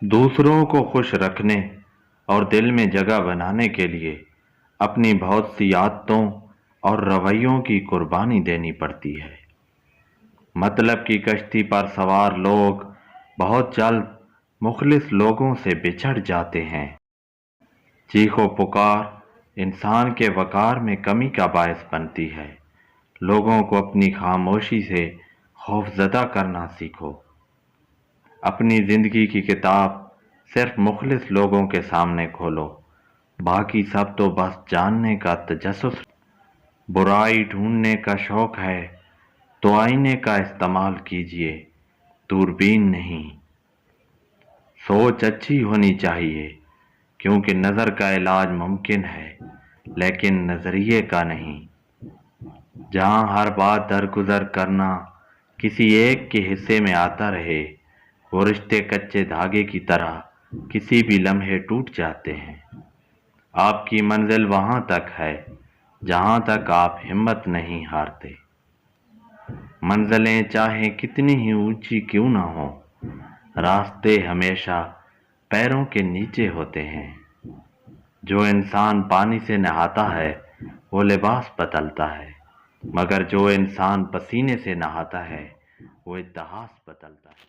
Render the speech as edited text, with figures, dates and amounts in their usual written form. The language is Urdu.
دوسروں کو خوش رکھنے اور دل میں جگہ بنانے کے لیے اپنی بہت سی عادتوں اور رویوں کی قربانی دینی پڑتی ہے۔ مطلب کی کشتی پر سوار لوگ بہت جلد مخلص لوگوں سے بچھڑ جاتے ہیں۔ چیخ و پکار انسان کے وقار میں کمی کا باعث بنتی ہے۔ لوگوں کو اپنی خاموشی سے خوف زدہ کرنا سیکھو۔ اپنی زندگی کی کتاب صرف مخلص لوگوں کے سامنے کھولو، باقی سب تو بس جاننے کا تجسس۔ برائی ڈھونڈنے کا شوق ہے تو آئینے کا استعمال کیجیے، دوربین نہیں۔ سوچ اچھی ہونی چاہیے کیونکہ نظر کا علاج ممکن ہے لیکن نظریے کا نہیں۔ جہاں ہر بات درگزر کرنا کسی ایک کے حصے میں آتا رہے، وہ رشتے کچے دھاگے کی طرح کسی بھی لمحے ٹوٹ جاتے ہیں۔ آپ کی منزل وہاں تک ہے جہاں تک آپ ہمت نہیں ہارتے۔ منزلیں چاہے کتنی ہی اونچی کیوں نہ ہوں، راستے ہمیشہ پیروں کے نیچے ہوتے ہیں۔ جو انسان پانی سے نہاتا ہے وہ لباس بدلتا ہے، مگر جو انسان پسینے سے نہاتا ہے وہ اتحاد بدلتا ہے۔